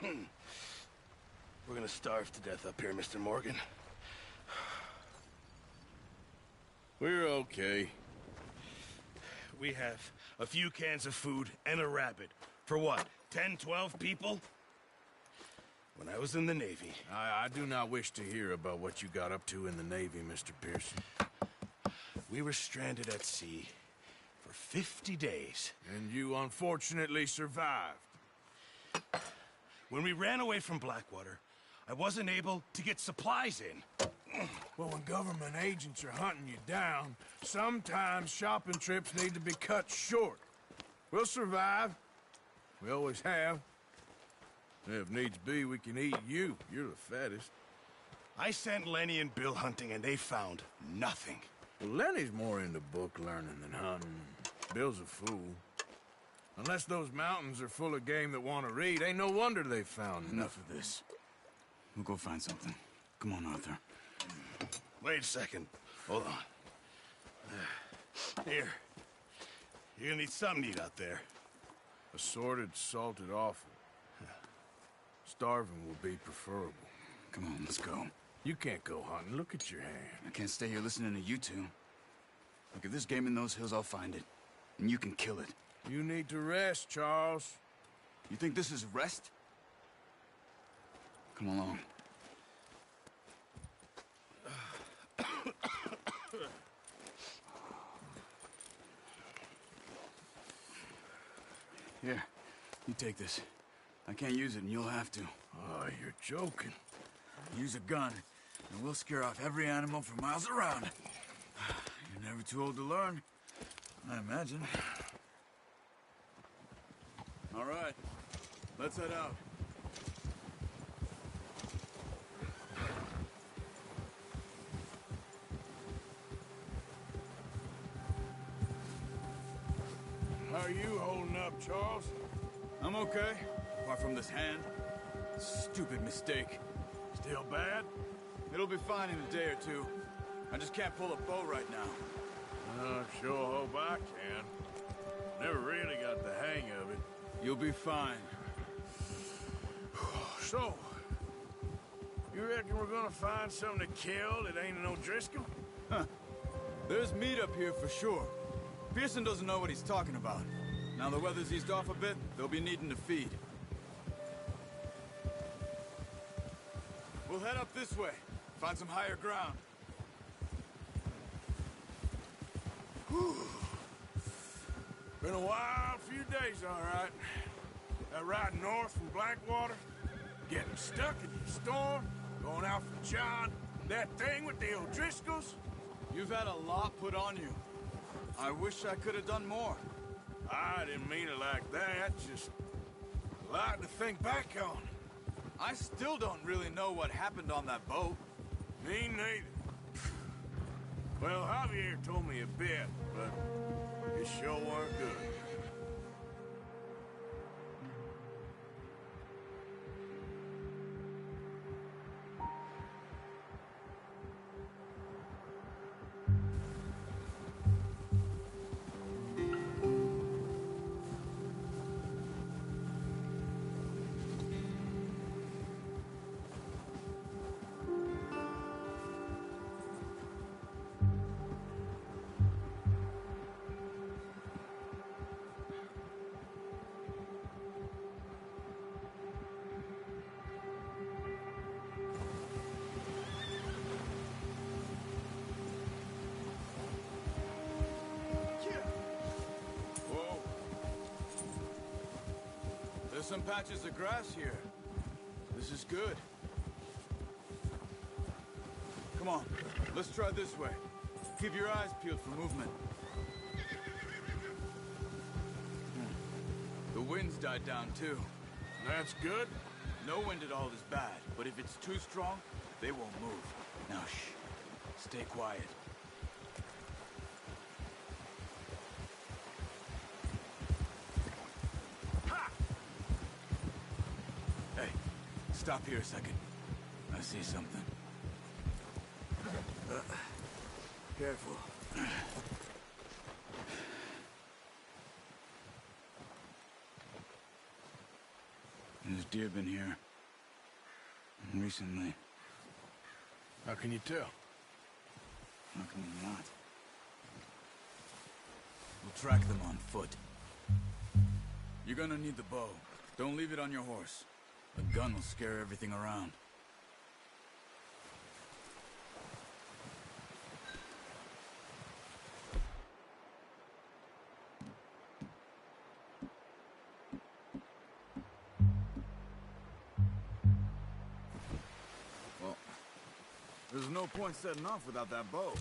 We're gonna starve to death up here, Mr. Morgan. We're okay. We have a few cans of food and a rabbit. For what, 10, 12 people? When I was in the Navy... I do not wish to hear about what you got up to in the Navy, Mr. Pearson. We were stranded at sea for 50 days. And you unfortunately survived. When we ran away from Blackwater, I wasn't able to get supplies in. Well, when government agents are hunting you down, sometimes shopping trips need to be cut short. We'll survive. We always have. If needs be, we can eat you. You're the fattest. I sent Lenny and Bill hunting, and they found nothing. Well, Lenny's more into book learning than hunting. Bill's a fool. Unless those mountains are full of game that want to read, ain't no wonder they found Enough of this. We'll go find something. Come on, Arthur. Wait a second. Hold on. Here. You're gonna need something to eat out there. Assorted, salted offal. Starving will be preferable. Come on, let's go. You can't go hunting. Look at your hand. I can't stay here listening to you two. Look, if there's game in those hills, I'll find it. And you can kill it. You need to rest, Charles. You think this is rest? Come along. Here, you take this. I can't use it, and you'll have to. Oh, you're joking. Use a gun, and we'll scare off every animal for miles around. You're never too old to learn, I imagine. All right, let's head out. How are you holding up, Charles? I'm okay, apart from this hand. Stupid mistake. Still bad? It'll be fine in a day or two. I just can't pull a bow right now. I sure hope I can. Never really got the hang of it. You'll be fine. So, you reckon we're gonna find something to kill that ain't no Driscoll? Huh. There's meat up here for sure. Pearson doesn't know what he's talking about. Now the weather's eased off a bit, they'll be needing to feed. We'll head up this way, find some higher ground. Whew. Been a wild few days, all right. That ride north from Blackwater, getting stuck in the storm, going out for John, that thing with the O'Driscolls. You've had a lot put on you. I wish I could have done more. I didn't mean it like that, just a lot to think back on. I still don't really know what happened on that boat. Me neither. Well, Javier told me a bit, but it sure weren't good. There's some patches of grass here. This is good. Come on, let's try this way. Keep your eyes peeled for movement. The wind's died down too. That's good. No wind at all is bad, but if it's too strong, they won't move. Now shh, stay quiet. Stop here a second. I see something. Careful. There's deer been here. Recently. How can you tell? How can you not? We'll track them on foot. You're gonna need the bow. Don't leave it on your horse. A gun will scare everything around. Well, there's no point setting off without that bow.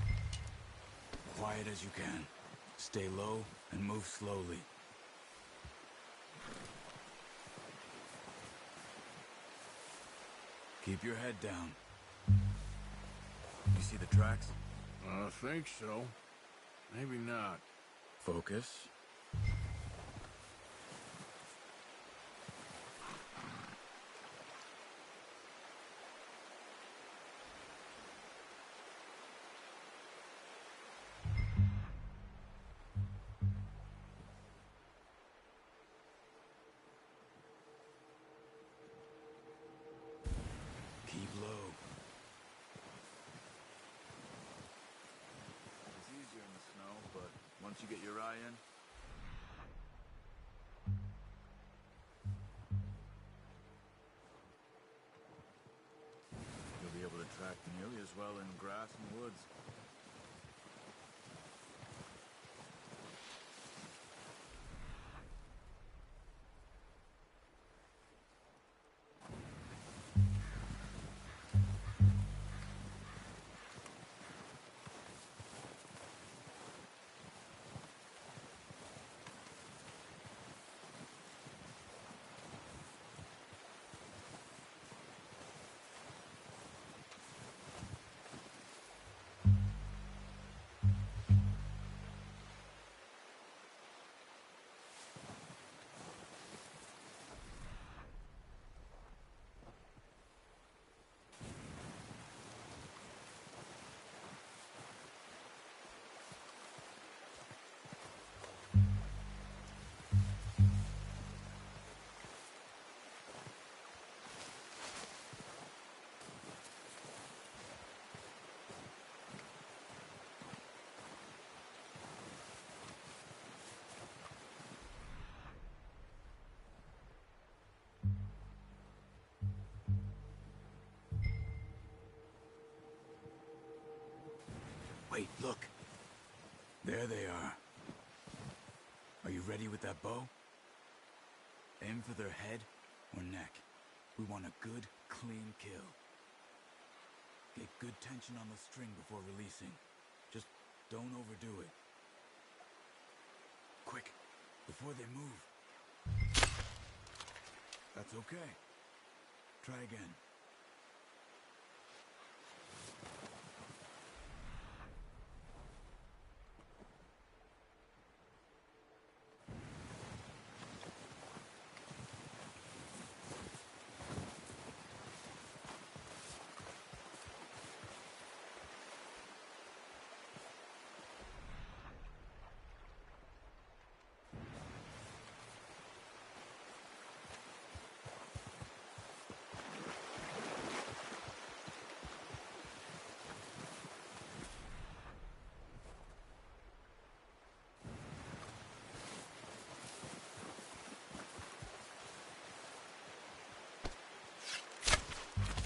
Quiet as you can. Stay low and move slowly. Keep your head down. You see the tracks? I think so. Maybe not. Focus. Keep low. It's easier in the snow, but once you get your eye in, you'll be able to track nearly as well in grass and woods. Wait, look. There they are. Are you ready with that bow? Aim for their head or neck. We want a good, clean kill. Get good tension on the string before releasing. Just don't overdo it. Quick, before they move. That's okay. Try again.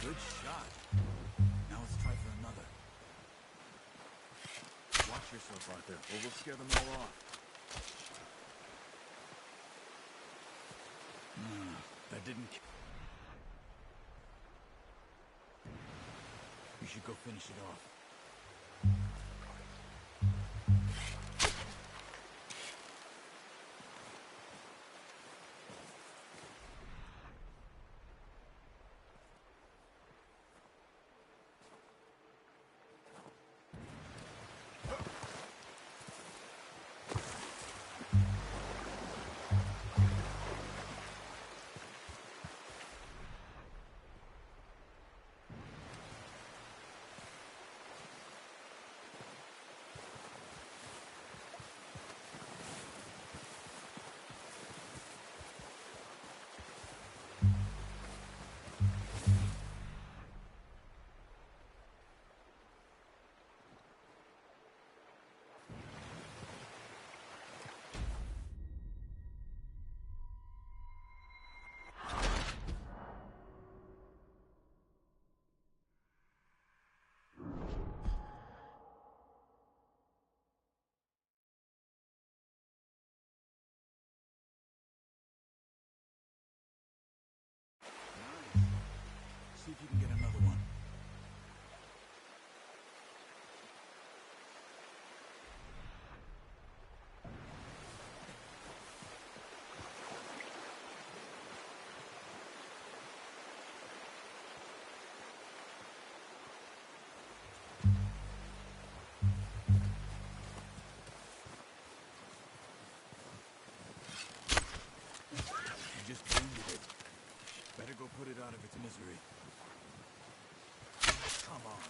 Good shot. Now let's try for another. Watch yourself out there, or we'll scare them all off. That didn't... You should go finish it off. out of its misery. Come on.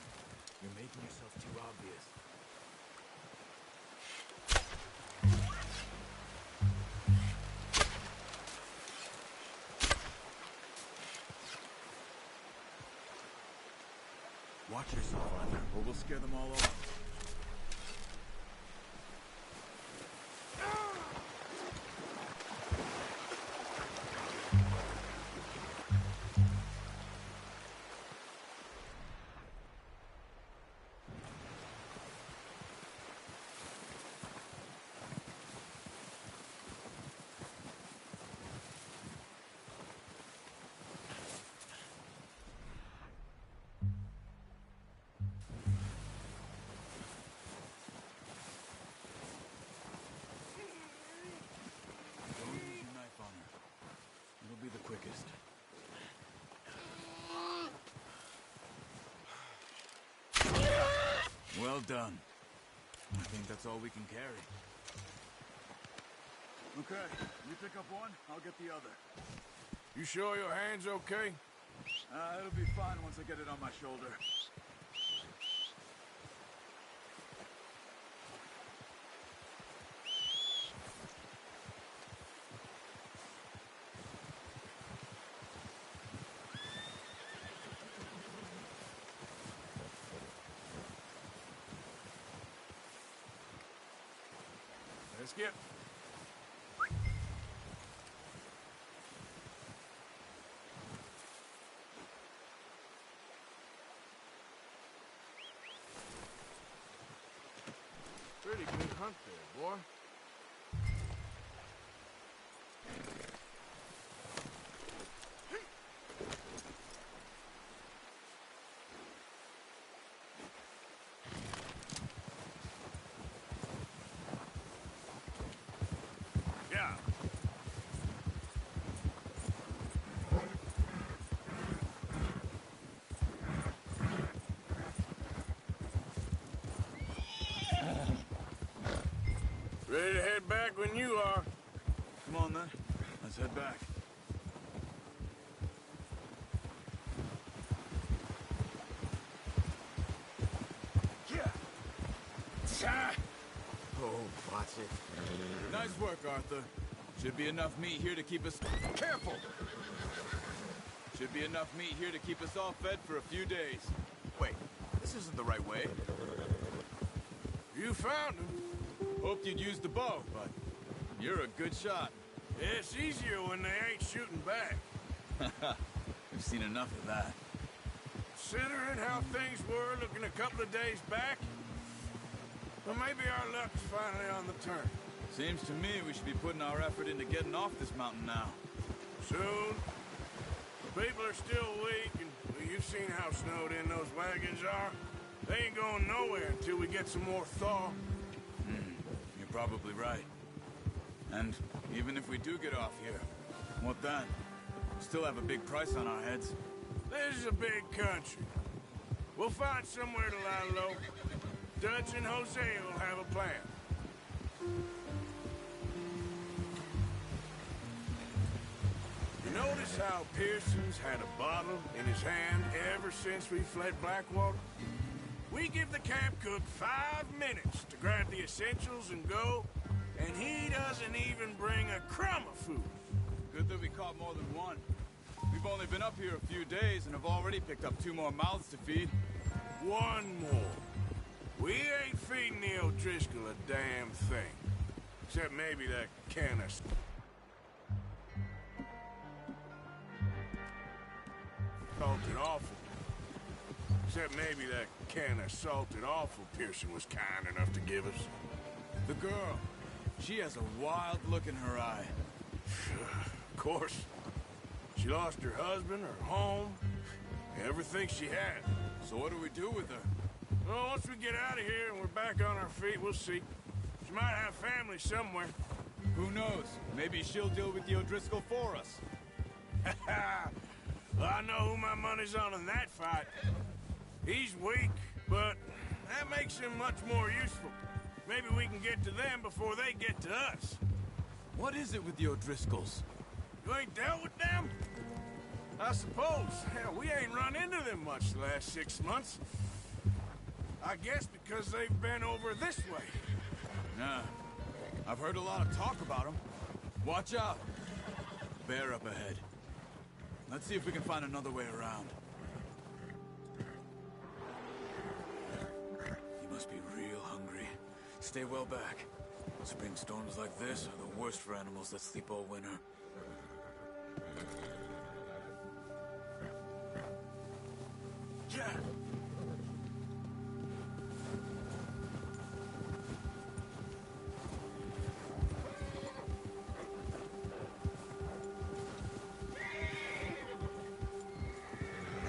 You're making yourself too obvious. Watch yourself, Arthur, or we'll scare them all off. Quickest. Well done. I think that's all we can carry. Okay, you pick up one, I'll get the other. You sure your hand's okay? It'll be fine once I get it on my shoulder. Let's get... Pretty good hunt there, boy. Ready to head back when you are. Come on, then. Let's head back. Oh, watch it. Nice work, Arthur. Should be enough meat here to keep us... Careful! Should be enough meat here to keep us all fed for a few days. Wait, this isn't the right way. You found him. Hoped you'd use the bow, but you're a good shot. It's easier when they ain't shooting back. We've seen enough of that. Considering how things were looking a couple of days back, well, maybe our luck's finally on the turn. Seems to me we should be putting our effort into getting off this mountain now. Soon. People are still weak, and well, you've seen how snowed in those wagons are. They ain't going nowhere until we get some more thaw. You're probably right. And even if we do get off here, what then? We still have a big price on our heads. This is a big country. We'll find somewhere to lie low. Dutch and Jose will have a plan. You notice how Pearson's had a bottle in his hand ever since we fled Blackwater? We give the camp cook 5 minutes to grab the essentials and go, and he doesn't even bring a crumb of food. Good that we caught more than one. We've only been up here a few days and have already picked up 2 more mouths to feed. 1 more. We ain't feeding the O'Driscoll a damn thing. Except maybe that can of... salted offal. Except maybe that can of salted offal Pearson was kind enough to give us. The girl. She has a wild look in her eye. Of course. She lost her husband, her home, everything she had. So what do we do with her? Well, once we get out of here and we're back on our feet, we'll see. She might have family somewhere. Who knows? Maybe she'll deal with the O'Driscoll for us. Well, I know who my money's on in that fight. He's weak, but that makes him much more useful. Maybe we can get to them before they get to us. What is it with the O'Driscolls? You ain't dealt with them? I suppose. Hell, we ain't run into them much the last 6 months. I guess because they've been over this way. Nah. I've heard a lot of talk about them. Watch out. Bear up ahead. Let's see if we can find another way around. You must be real hungry. Stay well back. Spring storms like this are the worst for animals that sleep all winter. Yeah.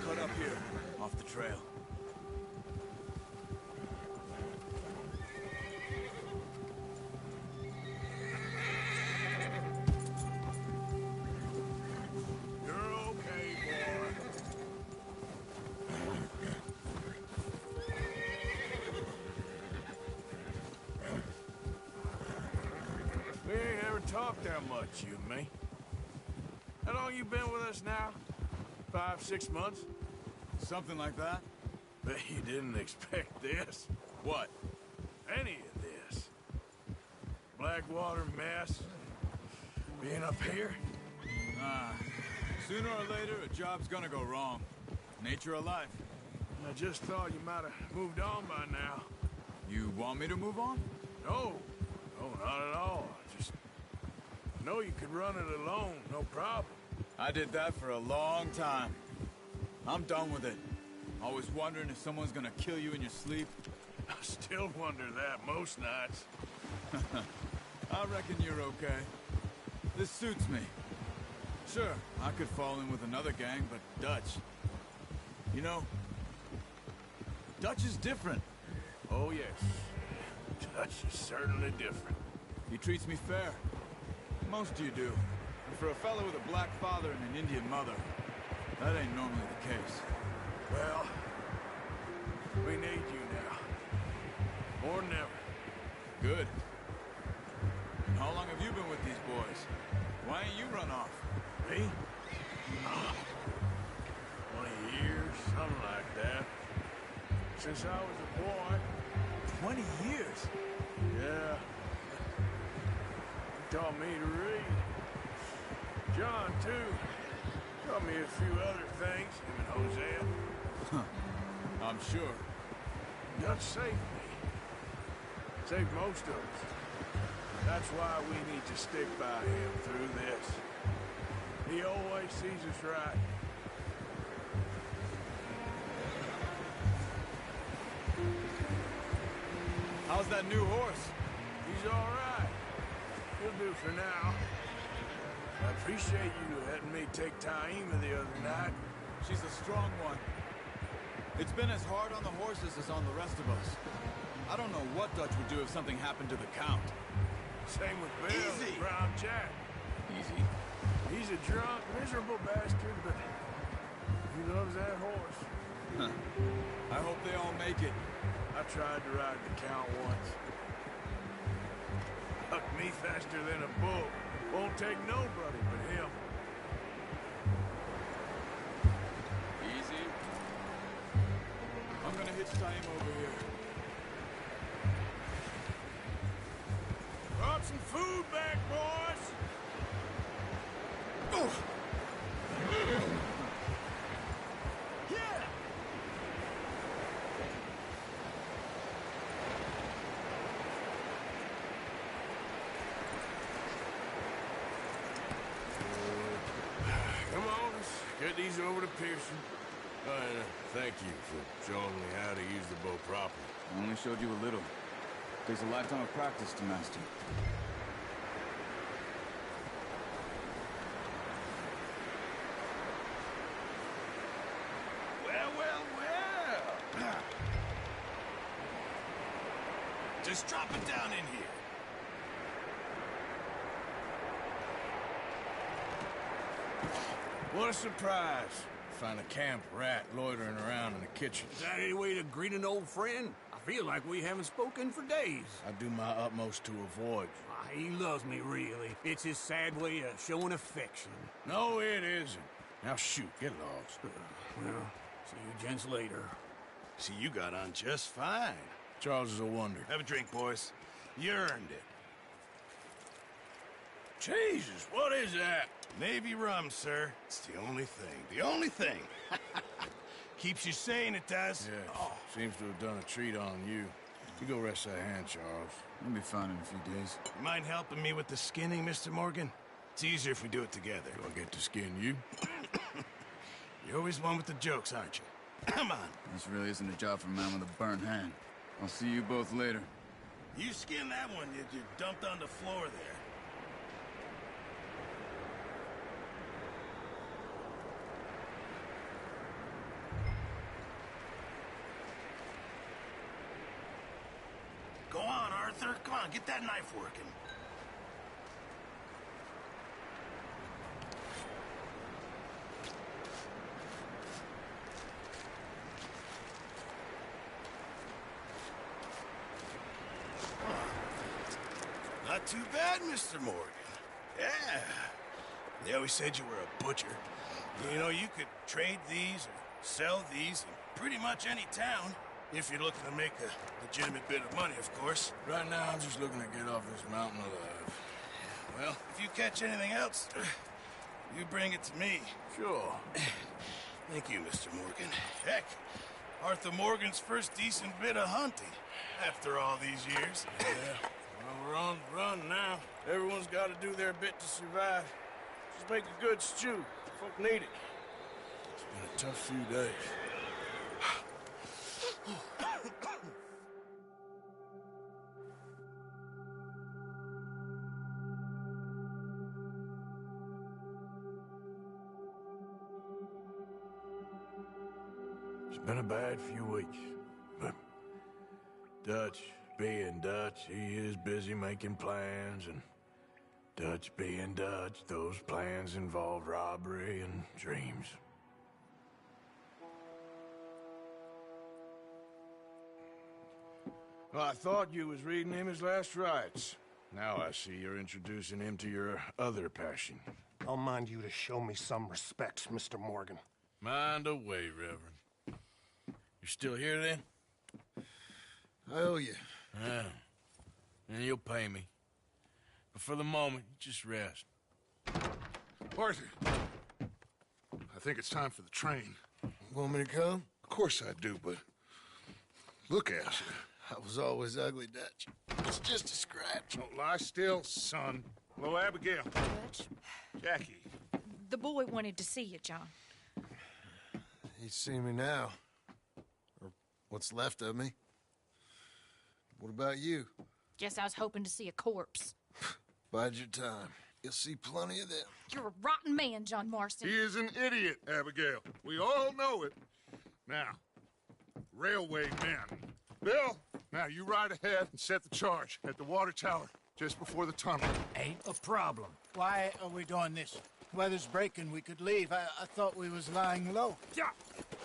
Cut up here, off the trail. Talk that much, you and me. How long you been with us now? 5, 6 months? Something like that? Bet you didn't expect this. What? Any of this. Blackwater mess. Being up here? Sooner or later, a job's gonna go wrong. Nature of life. I just thought you might have moved on by now. You want me to move on? No. No, not at all. I know you could run it alone, no problem. I did that for a long time. I'm done with it. Always wondering if someone's gonna kill you in your sleep. I still wonder that most nights. I reckon you're okay. This suits me. Sure, I could fall in with another gang, but Dutch... You know, Dutch is different. Oh, yes. Dutch is certainly different. He treats me fair. Most of you do. And for a fellow with a black father and an Indian mother, that ain't normally the case. Well, we need you now. More than ever. Good. And how long have you been with these boys? Why ain't you run off? Me? 20 years, something like that. Since I was a boy. 20 years? Yeah. Taught me to read. John, too. Taught me a few other things, him and Hosea. I'm sure. Dutch saved me. Saved most of us. That's why we need to stick by him through this. He always sees us right. How's that new horse? He's all right. He'll do for now. I appreciate you letting me take Taima the other night. She's a strong one. It's been as hard on the horses as on the rest of us. I don't know what Dutch would do if something happened to the Count. Same with Bill, the Brown Jack. Easy. He's a drunk, miserable bastard, but he loves that horse. Huh. I hope they all make it. I tried to ride the Count once. Hucked me faster than a bull. Won't take nobody but him. Easy. I'm gonna hitch time over here. Brought some food back, boys! Yeah! Come on, let's get these over to Pearson. Thank you for showing me how to use the bow properly. I only showed you a little. Takes a lifetime of practice to master. Well, well, well. Just drop it down in here. What a surprise. Find a camp rat loitering around in the kitchen. Is that any way to greet an old friend? I feel like we haven't spoken for days. I do my utmost to avoid you. He loves me, really. It's his sad way of showing affection. No, it isn't. Now shoot, get lost. Well, see you gents later. See, you got on just fine. Charles is a wonder. Have a drink, boys. You earned it. Jesus, what is that? Navy rum, sir. It's the only thing. The only thing. Keeps you sane, it does. Yeah, seems to have done a treat on you. You go rest that hand, Charles. We'll be fine in a few days. You mind helping me with the skinning, Mr. Morgan? It's easier if we do it together. Do I get to skin you? You're always one with the jokes, aren't you? Come on. This really isn't a job for a man with a burnt hand. I'll see you both later. You skin that one you dumped on the floor there. Go on, Arthur. Come on, get that knife working. Not too bad, Mr. Morgan. Yeah. They always said you were a butcher. You know, you could trade these or sell these in pretty much any town. If you're looking to make a legitimate bit of money, of course. Right now, I'm just looking to get off this mountain alive. Well, if you catch anything else, you bring it to me. Sure. Thank you, Mr. Morgan. Heck, Arthur Morgan's first decent bit of hunting after all these years. Yeah. Well, we're on the run now. Everyone's got to do their bit to survive. Just make a good stew. Folk need it. It's been a tough few days. It's been a bad few weeks, but Dutch being Dutch, he is busy making plans, and Dutch being Dutch, those plans involve robbery and dreams. Well, I thought you was reading him his last rites. Now I see you're introducing him to your other passion. I'll mind you to show me some respect, Mr. Morgan. Mind away, Reverend. You still here, then? I owe you. Yeah. And you'll pay me. But for the moment, just rest. Arthur, I think it's time for the train. Want me to come? Of course I do, but look at you. I was always ugly, Dutch. It's just a scratch. Don't lie still, son. Hello, Abigail. Dutch, Jackie. the boy wanted to see you, John. He's seen me now. Or what's left of me. What about you? Guess I was hoping to see a corpse. Bide your time. You'll see plenty of them. You're a rotten man, John Marston. He is an idiot, Abigail. We all know it. Now, railway men. Bill, now you ride ahead and set the charge at the water tower just before the tunnel. Ain't a problem. Why are we doing this? Weather's breaking. We could leave. I thought we was lying low. Yeah,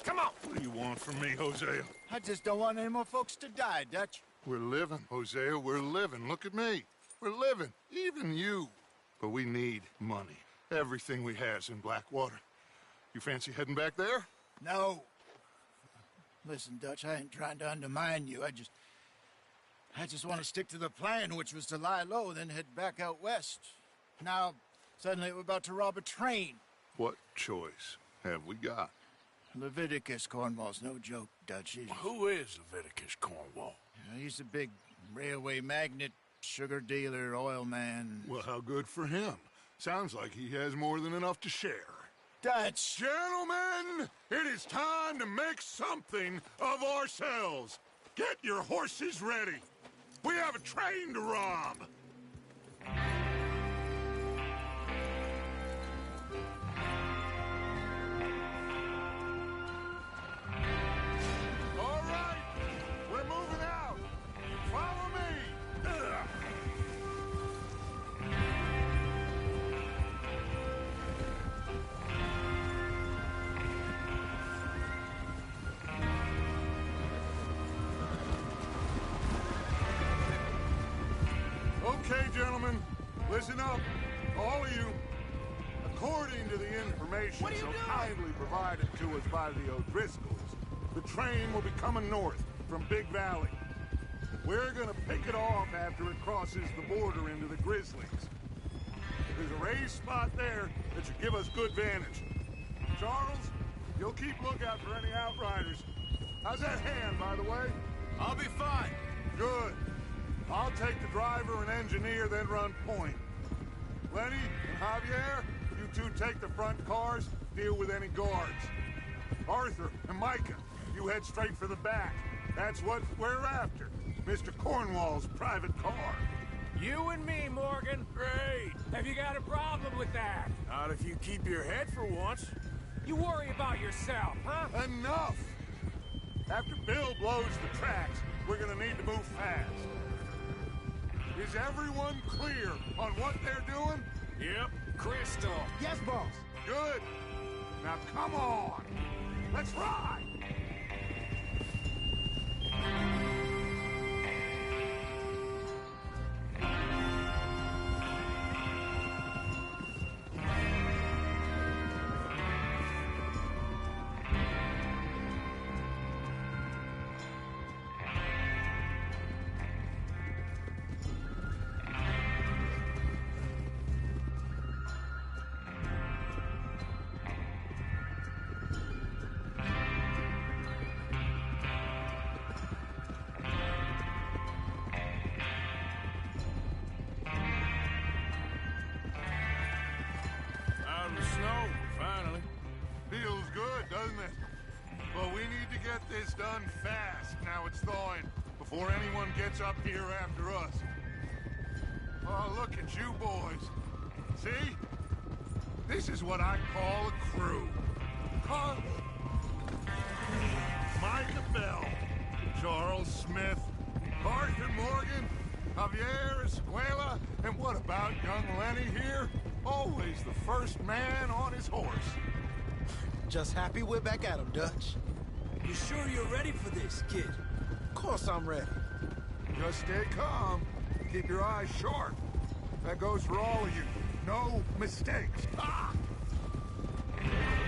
come on. What do you want from me, Hosea? I just don't want any more folks to die, Dutch. We're living, Hosea. We're living. Look at me. We're living. Even you. But we need money. Everything we has in Blackwater. You fancy heading back there? No. Listen, Dutch, I ain't trying to undermine you. I just want to stick to the plan, which was to lie low, then head back out west. Now, suddenly we're about to rob a train. What choice have we got? Leviticus Cornwall's no joke, Dutch. Who is Leviticus Cornwall? He's a big railway magnate, sugar dealer, oil man. Well, how good for him. Sounds like he has more than enough to share. Dutch! Gentlemen, it is time to make something of ourselves. Get your horses ready. We have a train to rob. All right, we're moving out. Follow me. Ugh. Okay, gentlemen, listen up, all of you. A According to the information so kindly provided to us by the O'Driscolls, the train will be coming north from Big Valley. We're gonna pick it off after it crosses the border into the Grizzlies. There's a raised spot there that should give us good vantage. Charles, you'll keep lookout for any outriders. How's that hand, by the way? I'll be fine. Good. I'll take the driver and engineer, then run point. Lenny and Javier, you two take the front cars, deal with any guards. Arthur and Micah, you head straight for the back. That's what we're after. Mr. Cornwall's private car. You and me, Morgan. Great. Have you got a problem with that? Not if you keep your head for once. You worry about yourself, huh? Enough! After Bill blows the tracks, we're gonna need to move fast. Is everyone clear on what they're doing? Yep. Crystal. Yes, boss. Good. Now come on. Let's ride! Out in the snow, finally. Feels good, doesn't it? But we need to get this done fast. Now it's thawing, before anyone gets up here after us. Oh, look at you boys. See? This is what I call a crew. Huh? Micah Bell, Charles Smith, Arthur Morgan, Javier Escuela, and what about young Lenny here? Always the first man on his horse. Just happy we're back at him, Dutch. You sure you're ready for this, kid? Of course I'm ready. Just stay calm. Keep your eyes sharp. That goes for all of you. No mistakes. Ah!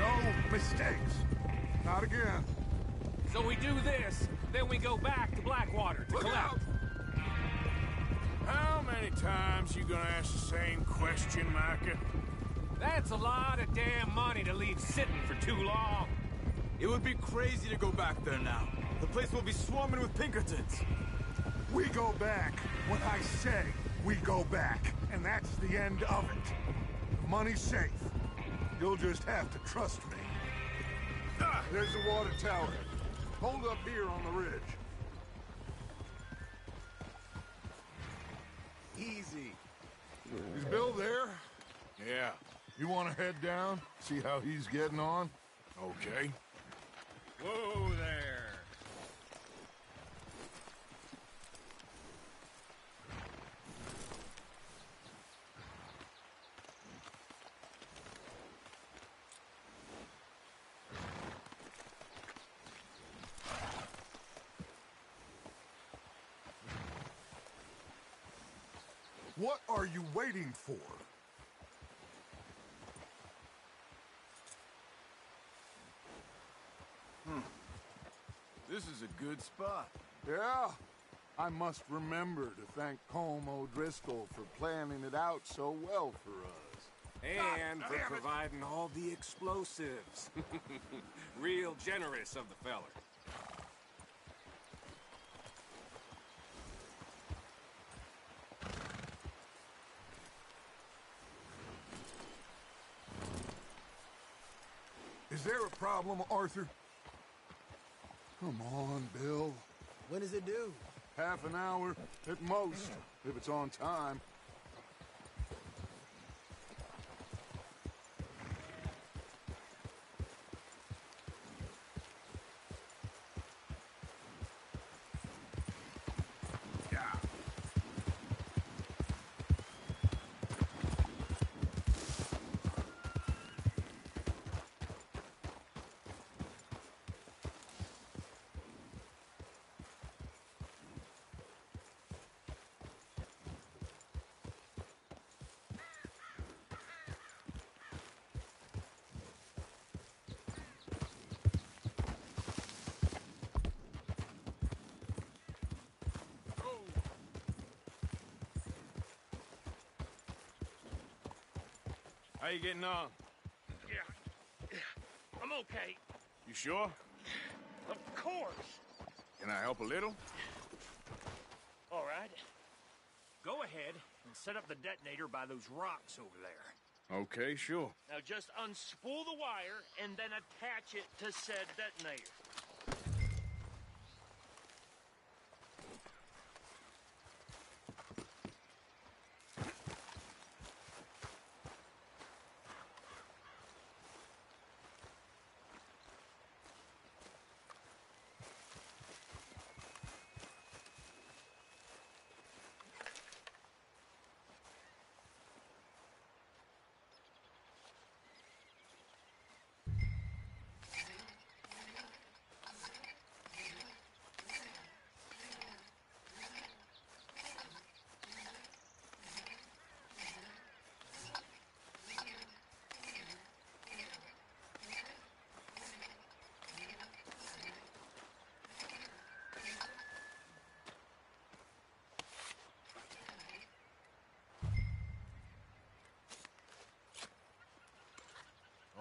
No mistakes. Not again. So we do this, then we go back to Blackwater to Look collect. out! How many times you gonna ask the same question, Micah? That's a lot of damn money to leave sitting for too long. It would be crazy to go back there now. The place will be swarming with Pinkertons. We go back when I say we go back, and that's the end of it. The money's safe. You'll just have to trust me. Ah, there's the water tower. Hold up here on the ridge. Easy. Is Bill there? Yeah. You want to head down? See how he's getting on? Okay. Whoa there. What are you waiting for? This is a good spot. Yeah. I must remember to thank Colm O'Driscoll for planning it out so well for us. And for providing all the explosives. Real generous of the feller. Is there a problem, Arthur? Come on, Bill. When does it due? Half an hour at most, if it's on time. How you getting on? Yeah. I'm okay. You sure? Of course. Can I help a little? All right. Go ahead and set up the detonator by those rocks over there. Okay, sure. Now just unspool the wire and then attach it to said detonator.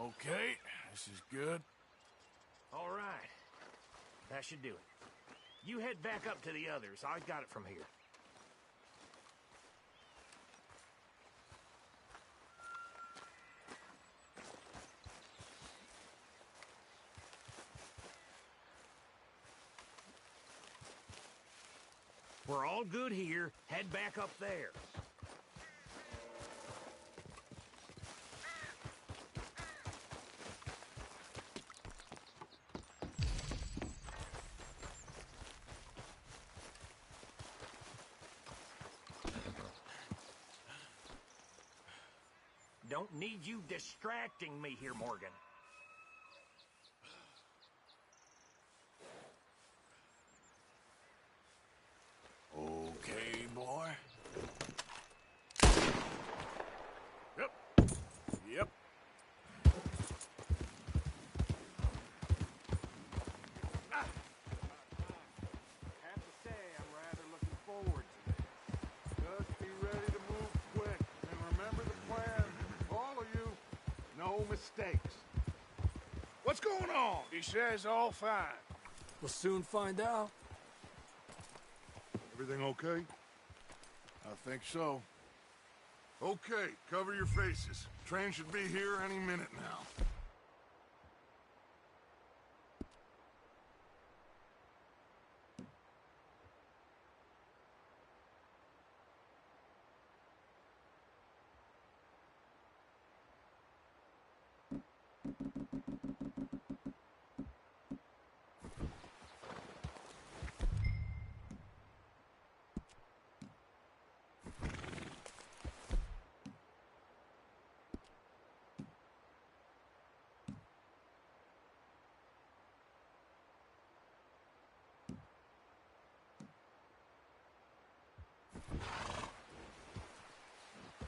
Okay, this is good. All right. That should do it. You head back up to the others. I got it from here. We're all good here. Head back up there. Don't need you distracting me here, Morgan. Okay, boy. Yep. Yep. Have to say, I'm rather looking forward to this. Just be ready to move quick. And remember the plan. All of you, no mistakes. What's going on? He says all fine. We'll soon find out. Everything okay? I think so. Okay, cover your faces. Train should be here any minute now.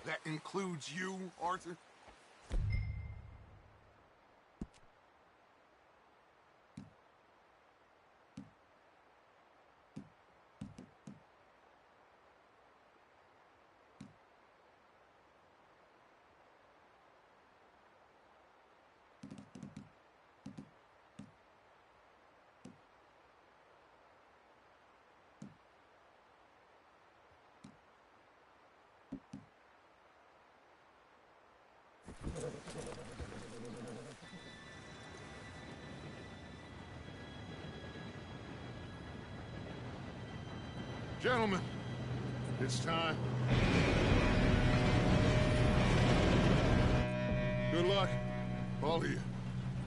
That includes you, Arthur? Gentlemen, it's time. Good luck, all of you.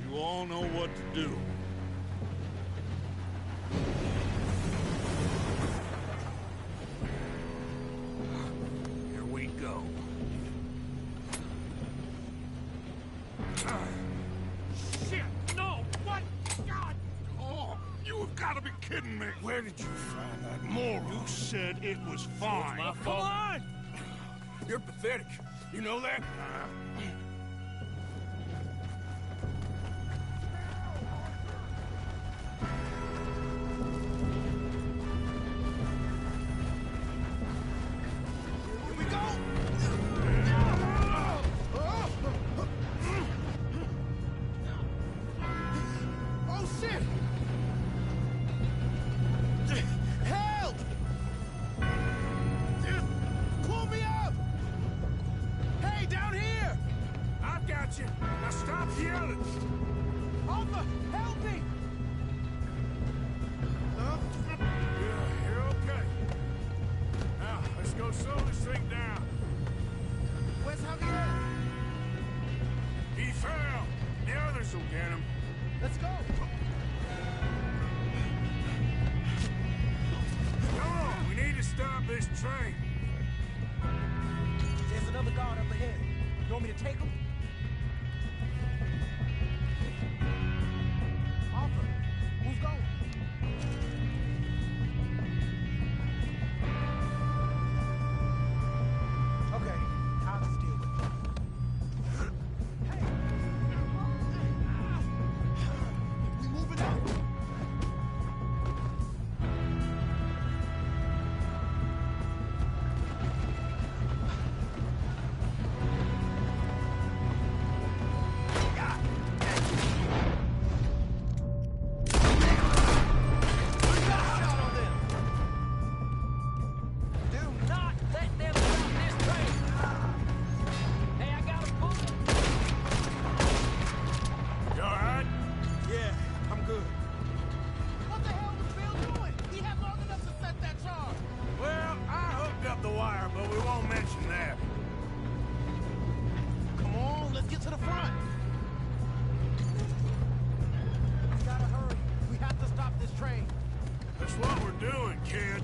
You all know what to do. Here we go. Shit! No! What? God! Oh, you have got to be kidding me. Where did you find that moron? You said it was fine. My fault. Come on! You're pathetic. You know that? Here we go! go slow this thing down. Where's Javier? He fell. The others will get him. Let's go. Come on, we need to stop this train. There's another guard up ahead. You want me to take him? Arthur, who's going? Okay, now let's deal with it. Hey! We moving up? You all right? Yeah, I'm good. What the hell was Bill doing? He had long enough to set that charge. Well, I hooked up the wire, but we won't mention that. Come on, let's get to the front. We gotta hurry. We have to stop this train. That's what we're doing, kid.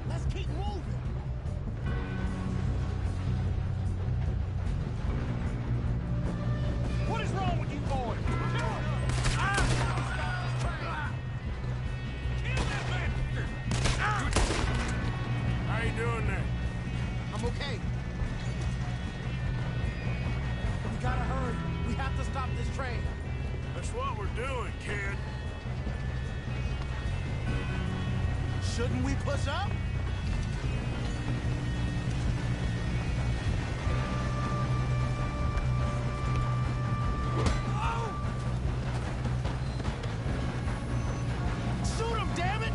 Let's keep moving. What is wrong with you boys? How you doing there? I'm okay. We gotta hurry. We have to stop this train. That's what we're doing, kid. Shouldn't we push up? Shoot him, damn it!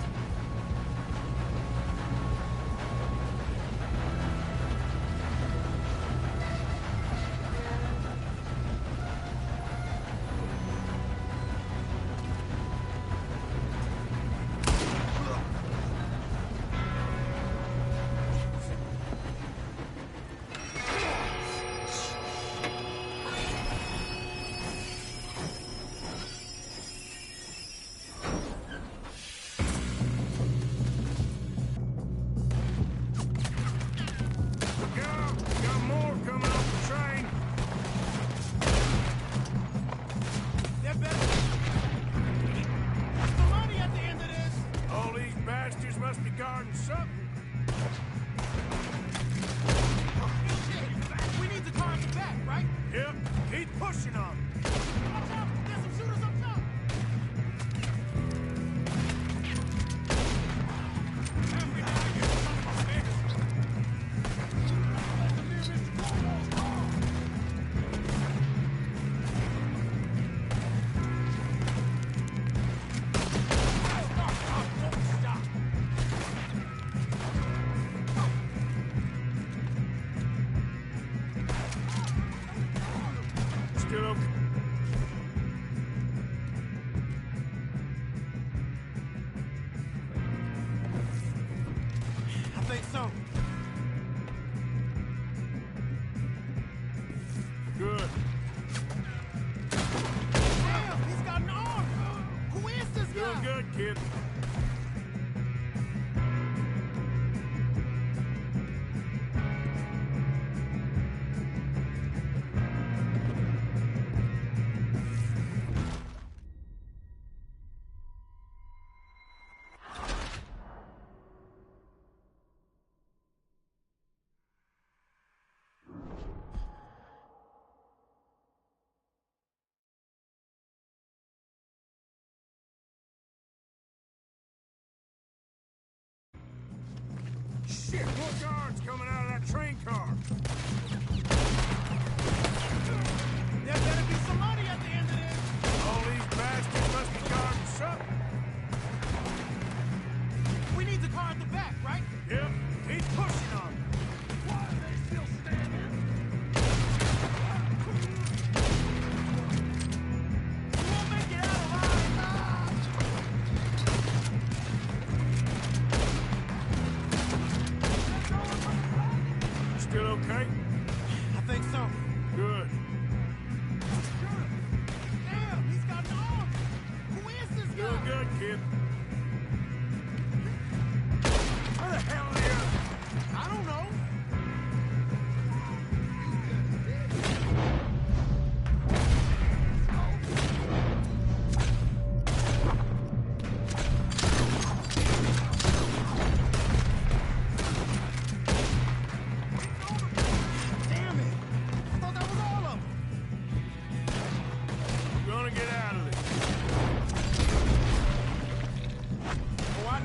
Look out! Got more coming off the train. There better What's the money at the end of this? All these bastards must be guarding something. Shit, we need the car in the back, right? Yep, keep pushing on 'em. Watch out, there's some shooters up top. Still okay. I think so. Good. Damn, he's got an arm. Who is this guy? Doing good, kid.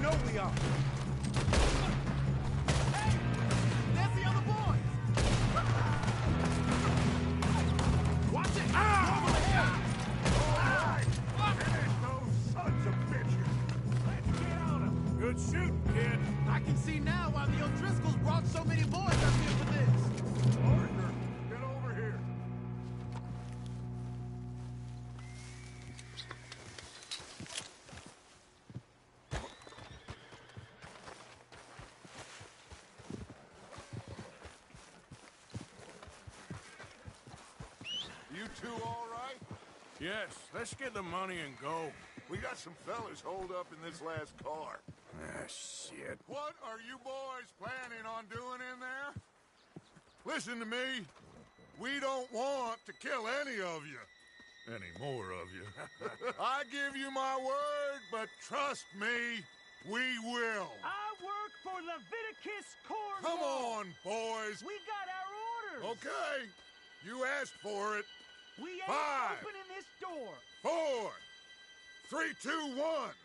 know we are. Hey! There's the other boys! Watch it! Over the head! Finish those sons of bitches! Let's get on them. Good shooting, kid. I can see now why the O'Driscolls brought so many boys up here for this. Arthur, get over here. You two all right? Yes, let's get the money and go. We got some fellas holed up in this last car. Ah, shit. What are you boys planning on doing in there? Listen to me. We don't want to kill any of you. Any more of you. I give you my word, but trust me, we will. I work for Leviticus Cornwall. Come on, boys. We got our orders. Okay. You asked for it. We ain't 5, opening this door. 4, 3, 2, 1.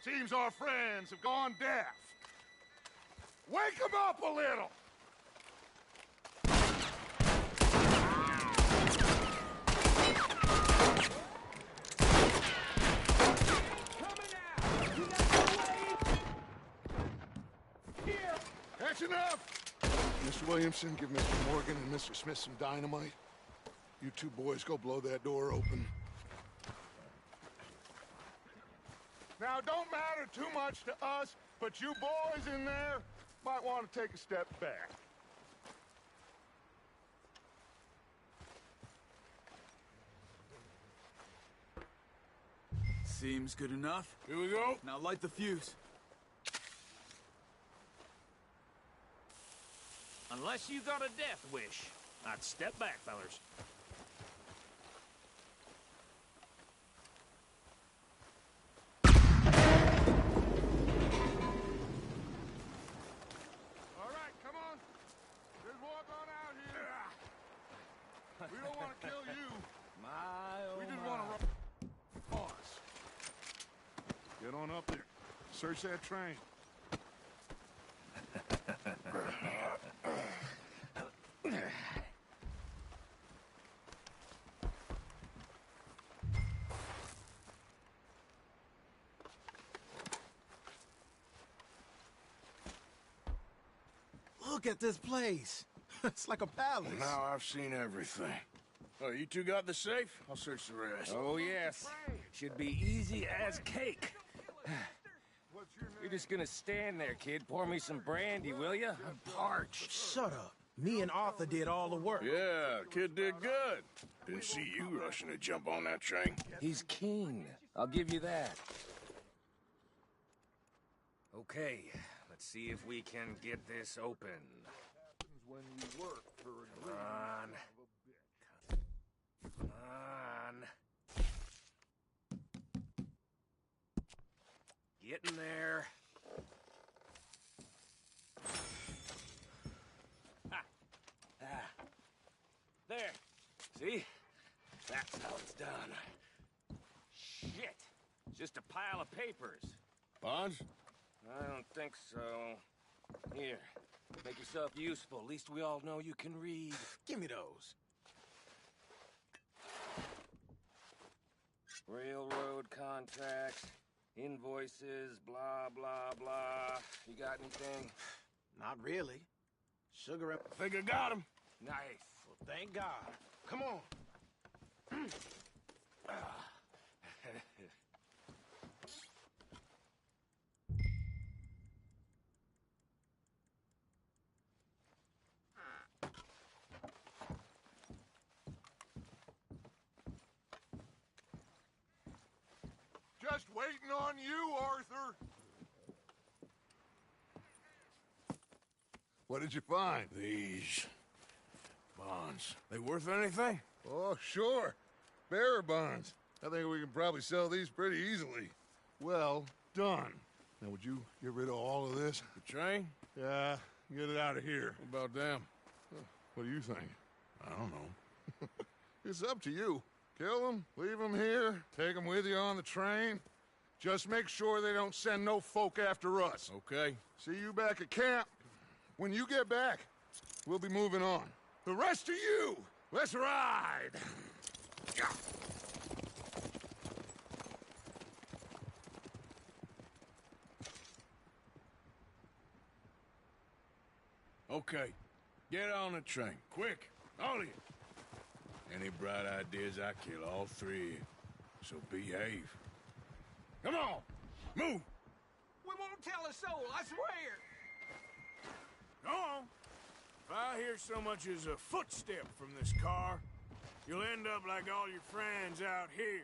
Seems our friends have gone deaf. Wake them up a little. Coming out. You got to wait. Here. That's enough. Mr. Williamson, give Mr. Morgan and Mr. Smith some dynamite. You two boys go blow that door open. Now, don't matter too much to us, but you boys in there might want to take a step back. Seems good enough. Here we go. Now light the fuse. Unless you got a death wish, I'd step back, fellers. All right, come on. Just walk on out here. We don't want to kill you. We just want to run us. Get on up there. Search that train. Look at this place. It's like a palace. Now I've seen everything. Oh, you two got the safe? I'll search the rest. Oh, yes. Should be easy as cake. You're just gonna stand there, kid. Pour me some brandy, will you? I'm parched. Shut up. Me and Arthur did all the work. Yeah, kid did good. Didn't see you rushing to jump on that train. He's keen. I'll give you that. Okay, let's see if we can get this open. When you work for a Come on. Come on. Get in there. There. See? That's how it's done. Shit. Just a pile of papers. Bonds? I don't think so. Here. Make yourself useful. At least we all know you can read. Give me those. Railroad contracts, invoices, blah, blah, blah. You got anything? Not really. Sugar up. Think I got him. Nice. Well, thank God. Come on. Just waiting on you, Arthur. What did you find? These bonds. They worth anything? Oh, sure. Bearer bonds. I think we can probably sell these pretty easily. Well done. Now, would you get rid of all of this? The train? Yeah, get it out of here. What about them? What do you think? I don't know. It's up to you. Kill them, leave them here, take them with you on the train. Just make sure they don't send no folk after us. Okay. See you back at camp. When you get back, we'll be moving on. The rest of you, let's ride! Okay. Get on the train. Quick. All of you. Any bright ideas, I kill all three. So behave. Come on! Move! We won't tell a soul, I swear! Go on! If I hear so much as a footstep from this car, you'll end up like all your friends out here.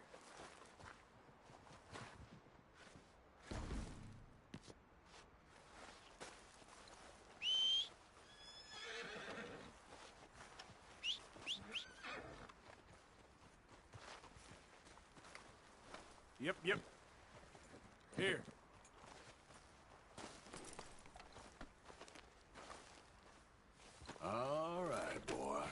Yep. Here. All right, boy.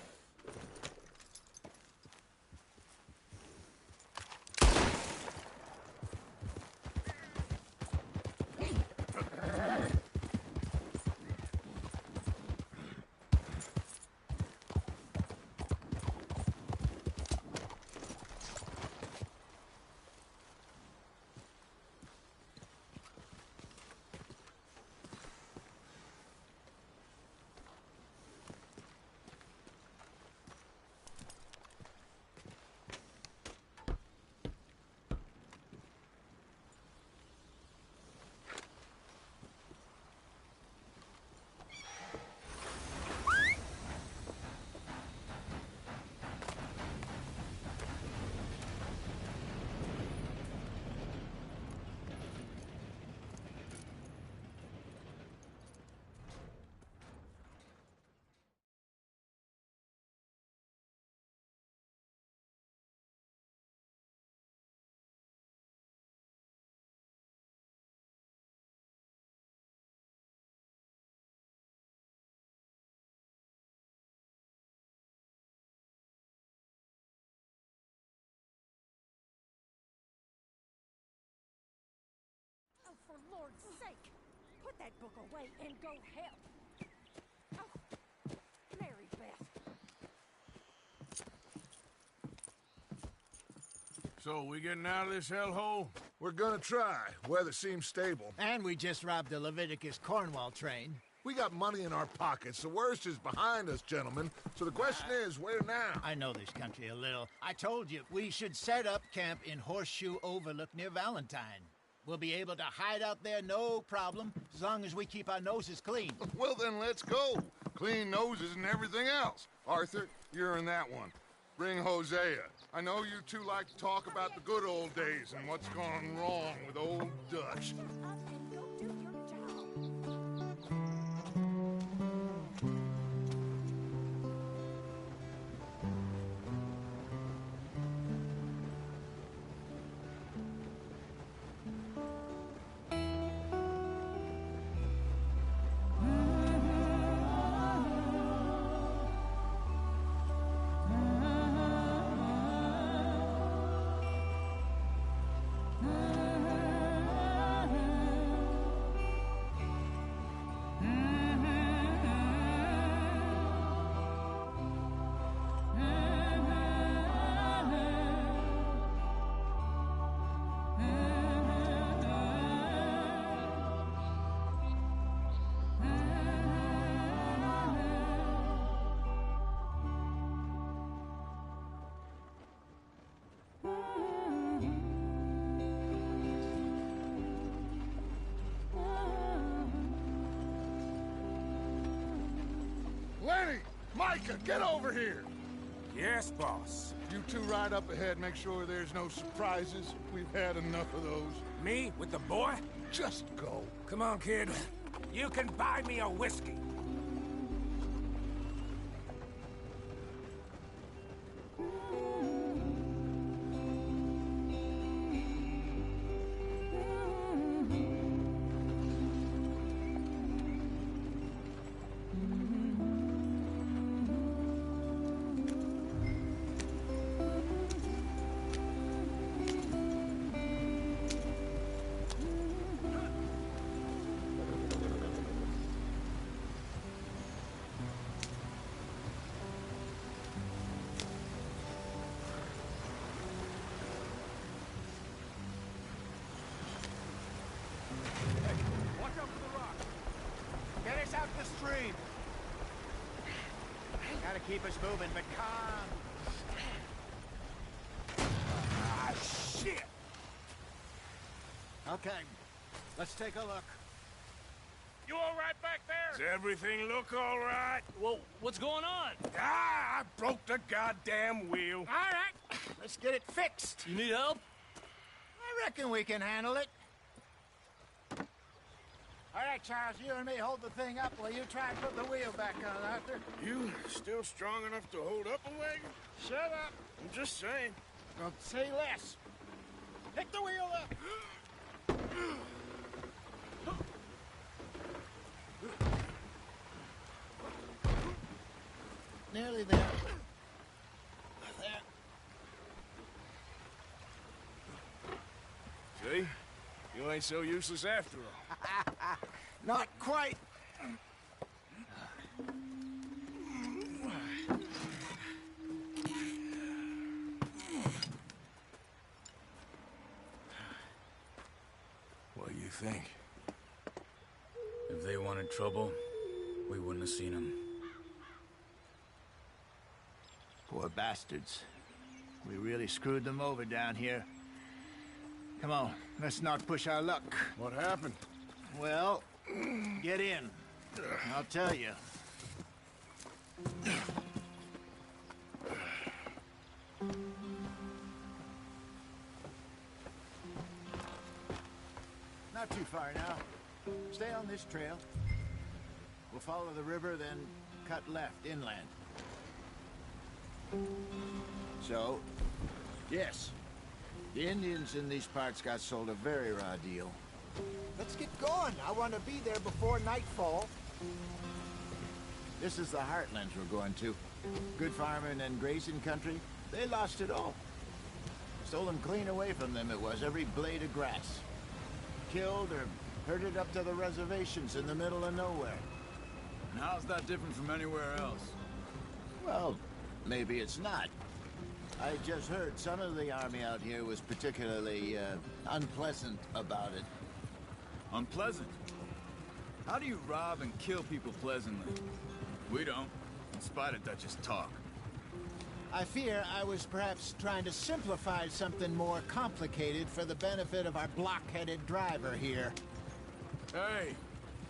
Oh, for Lord's sake! Put that book away and go help! Oh, Mary Beth. So, we getting out of this hellhole? We're gonna try. Weather seems stable. And we just robbed the Leviticus Cornwall train. We got money in our pockets. The worst is behind us, gentlemen. So the question is, where now? I know this country a little. I told you, we should set up camp in Horseshoe Overlook near Valentine. We'll be able to hide out there, no problem, as long as we keep our noses clean. Well, then let's go. Clean noses and everything else. Arthur, you're in that one. Bring Hosea. I know you two like to talk about the good old days and what's gone wrong with old Dutch. Lenny! Micah, get over here! Yes, boss. You two ride up ahead, make sure there's no surprises. We've had enough of those. Me? With the boy? Just go. Come on, kid. You can buy me a whiskey. free. Gotta keep us moving, but calm. Ah, shit! Okay, let's take a look. You all right back there? Does everything look all right? Well, what's going on? Ah, I broke the goddamn wheel. All right, let's get it fixed. You need help? I reckon we can handle it. All right, Charles, you and me hold the thing up while you try and put the wheel back on, Arthur. You still strong enough to hold up a wagon? Shut up. I'm just saying. Don't say less. Pick the wheel up. Nearly there. There. See? You ain't so useless after all. Not quite. What do you think? If they wanted trouble, we wouldn't have seen them. Poor bastards. We really screwed them over down here. Come on, let's not push our luck. What happened? Well, get in. I'll tell you. Not too far now. Stay on this trail. We'll follow the river, then cut left inland. So, yes, the Indians in these parts got sold a very raw deal. Let's get going. I want to be there before nightfall. This is the heartlands we're going to. Good farming and grazing country. They lost it all. Stolen clean away from them it was, every blade of grass. Killed or herded up to the reservations in the middle of nowhere. And how's that different from anywhere else? Well, maybe it's not. I just heard some of the army out here was particularly unpleasant about it. Unpleasant? How do you rob and kill people pleasantly? We don't, in spite of Dutch's talk. I fear I was perhaps trying to simplify something more complicated for the benefit of our block-headed driver here. Hey,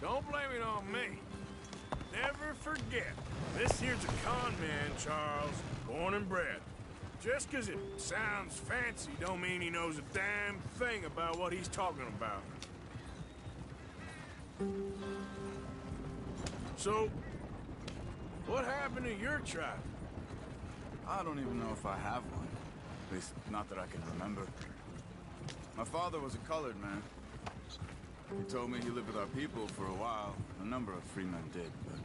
don't blame it on me. Never forget, this here's a con man, Charles, born and bred. Just 'cause it sounds fancy don't mean he knows a damn thing about what he's talking about. So, what happened to your tribe? I don't even know if I have one. At least, not that I can remember. My father was a colored man. He told me he lived with our people for a while. A number of free men did, but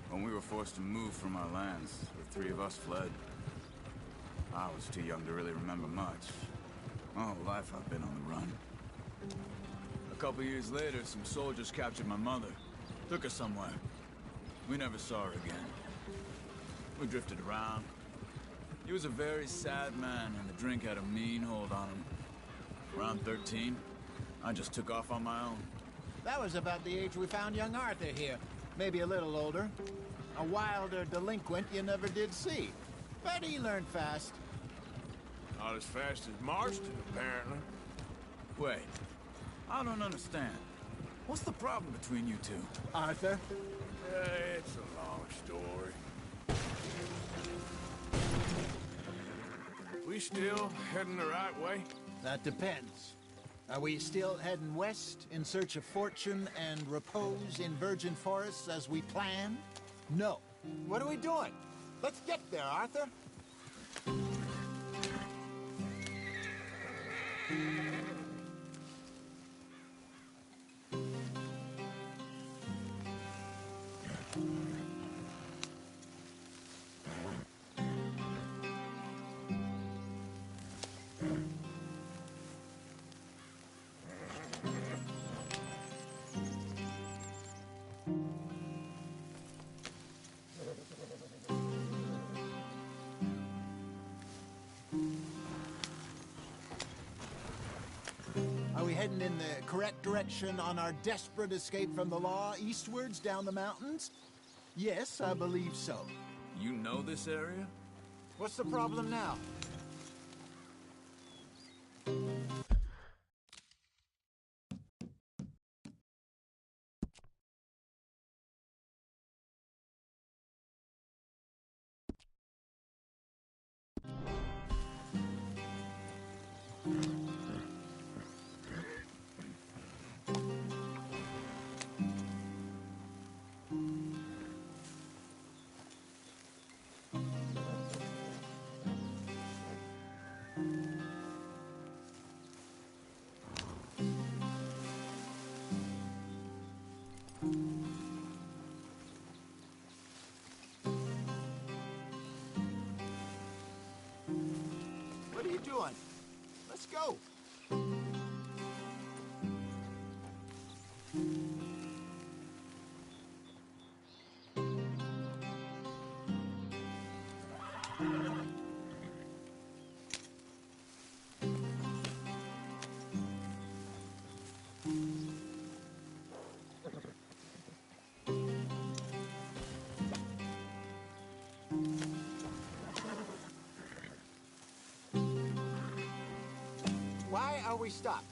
when we were forced to move from our lands, the three of us fled. I was too young to really remember much. My whole life I've been on the run. A couple years later, some soldiers captured my mother. Took her somewhere. We never saw her again. We drifted around. He was a very sad man, and the drink had a mean hold on him. Around 13, I just took off on my own. That was about the age we found young Arthur here. Maybe a little older. A wilder delinquent you never did see. But he learned fast. Not as fast as Marston, apparently. Wait, I don't understand. What's the problem between you two? Arthur? It's a long story. We still heading the right way? That depends. Are we still heading west in search of fortune and repose in virgin forests as we planned? No. What are we doing? Let's get there, Arthur. heading in the correct direction on our desperate escape from the law eastwards down the mountains? Yes, I believe so. You know this area? What's the problem now? What are you doing? Let's go. Why are we stopped?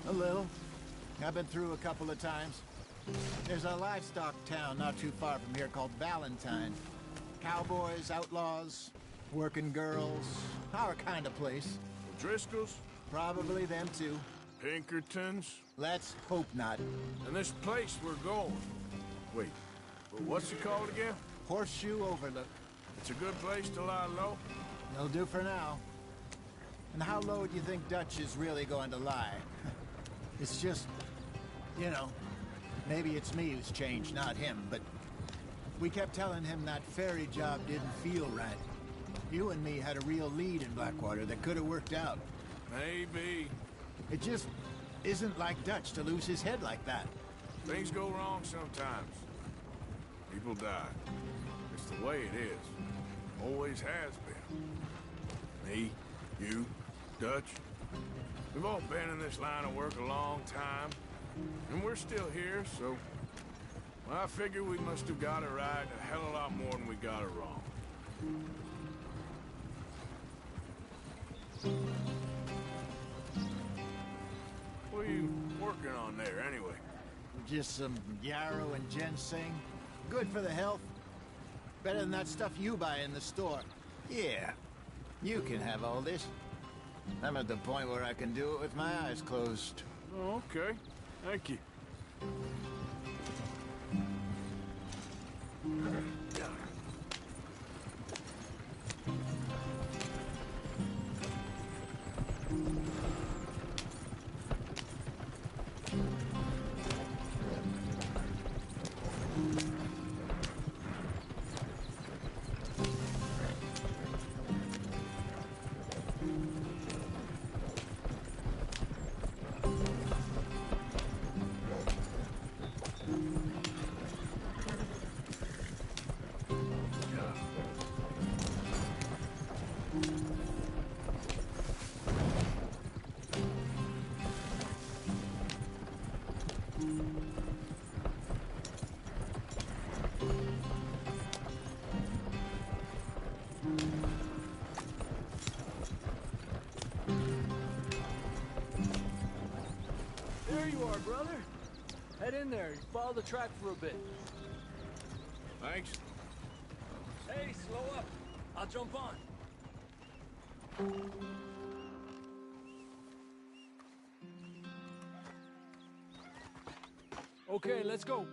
A little. I've been through a couple of times. There's a livestock town not too far from here called Valentine. Cowboys, outlaws, working girls, our kind of place. Driscolls? Probably them too. Pinkertons? Let's hope not. And this place we're going. Wait, what's it called again? Horseshoe Overlook. It's a good place to lie low? It'll do for now. And how low do you think Dutch is really going to lie? It's just, you know, maybe it's me who's changed, not him, but we kept telling him that ferry job didn't feel right. You and me had a real lead in Blackwater that could have worked out. Maybe. It just isn't like Dutch to lose his head like that. Things go wrong sometimes. People die. It's the way it is. Always has been. Me, you, Dutch. We've all been in this line of work a long time. And we're still here, so... Well, I figure we must have got it right a hell of a lot more than we got it wrong. What are you working on there, anyway? Just some yarrow and ginseng. Good for the health. Better than that stuff you buy in the store. Yeah, you can have all this. I'm at the point where I can do it with my eyes closed. Oh, okay. Thank you. There you are, brother. Head in there. Follow the track for a bit. Thanks. Hey, slow up. I'll jump on. Okay, let's go.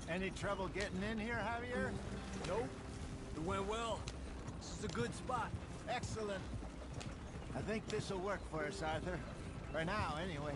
Any trouble getting in here, Javier? Nope. It went well. This is a good spot. Excellent. I think this'll work for us, Arthur. For now, anyway.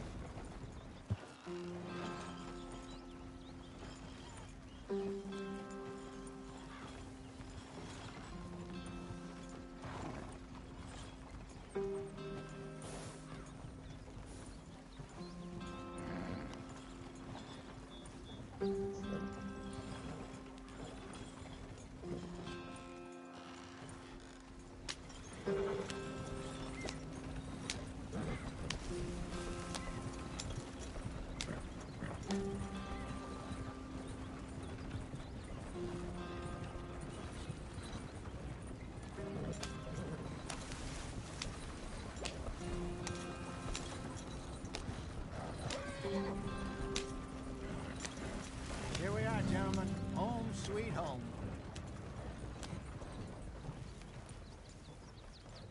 Here we are, gentlemen. Home sweet home.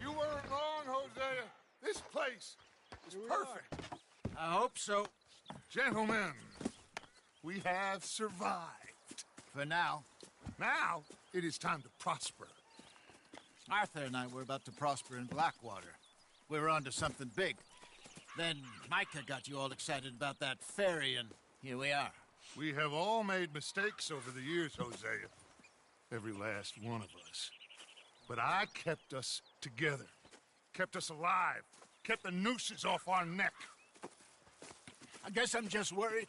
You weren't wrong, Hosea. This place is perfect. I hope so. Gentlemen, we have survived. For now. Now, it is time to prosper. Arthur and I were about to prosper in Blackwater. We were onto something big. Then Micah got you all excited about that ferry, and here we are. We have all made mistakes over the years, Hosea. Every last one of us. But I kept us together. Kept us alive. Kept the nooses off our neck. I guess I'm just worried.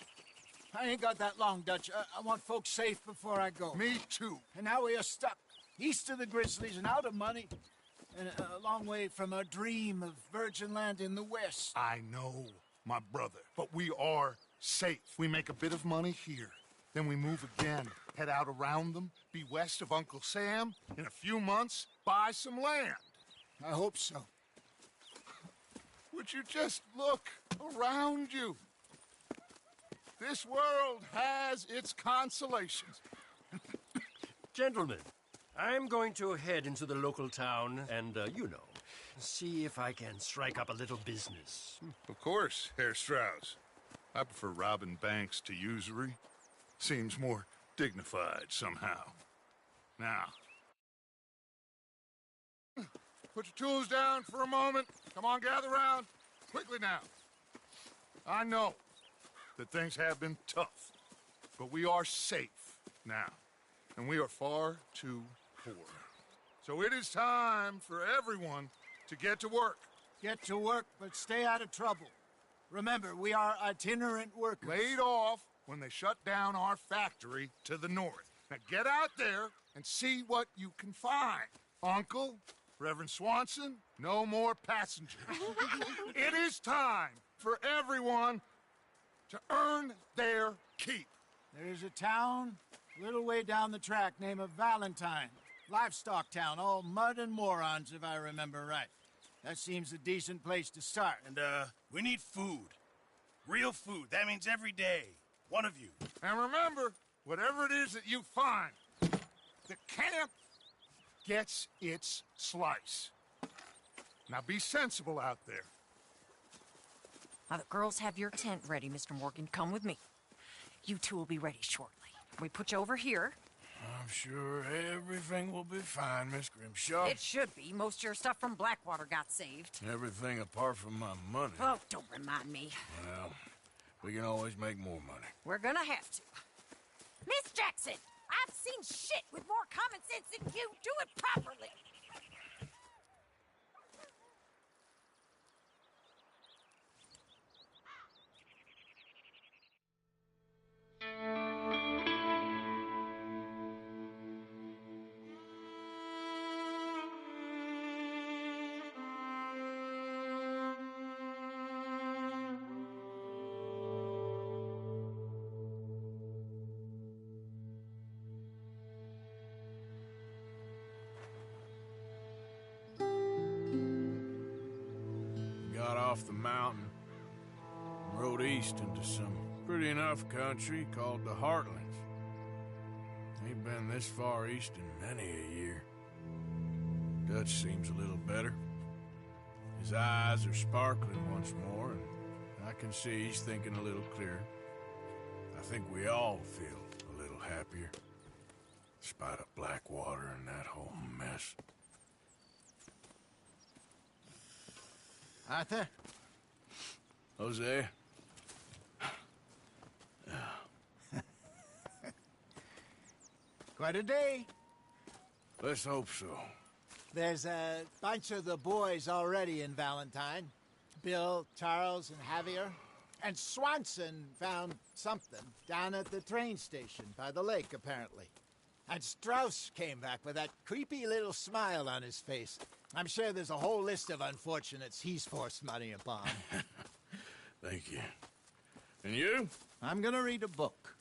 I ain't got that long, Dutch. I want folks safe before I go. Me too. And now we are stuck. East of the Grizzlies and out of money. And a long way from our dream of virgin land in the west. I know, my brother. But we are safe. We make a bit of money here. Then we move again. Head out around them. Be west of Uncle Sam. In a few months, buy some land. I hope so. Would you just look around you? This world has its consolations. Gentlemen, I'm going to head into the local town and, see if I can strike up a little business. Of course, Herr Strauss. I prefer robbing banks to usury. Seems more dignified somehow. Now, put your tools down for a moment. Come on, gather round. Quickly now. I know that things have been tough, but we are safe now, and we are far too poor. So it is time for everyone to get to work. Get to work, but stay out of trouble. Remember, we are itinerant workers. Laid off when they shut down our factory to the north. Now get out there and see what you can find. Uncle, Reverend Swanson, no more passengers. It is time for everyone to earn their keep. There's a town a little way down the track named Valentine. Livestock town, all mud and morons, if I remember right. That seems a decent place to start. And, we need food. Real food. That means every day. One of you. And remember, whatever it is that you find, the camp gets its slice. Now be sensible out there. Now the girls have your tent ready, Mr. Morgan. Come with me. You two will be ready shortly. We put you over here. I'm sure everything will be fine, Miss Grimshaw. It should be. Most of your stuff from Blackwater got saved. Everything apart from my money. Oh, don't remind me. Well, we can always make more money. We're gonna have to. Miss Jackson, I've seen shit with more common sense than you. Do it properly. Got off the mountain and rode east into some Pretty enough country called the Heartlands. Ain't been this far east in many a year. Dutch seems a little better. His eyes are sparkling once more, and I can see he's thinking a little clearer. I think we all feel a little happier, despite of Blackwater and that whole mess. Arthur? Jose? Quite a day. Let's hope so. There's a bunch of the boys already in Valentine. Bill, Charles, and Javier. And Swanson found something down at the train station by the lake, apparently. And Strauss came back with that creepy little smile on his face. I'm sure there's a whole list of unfortunates he's forced money upon. Thank you. And you? I'm gonna read a book.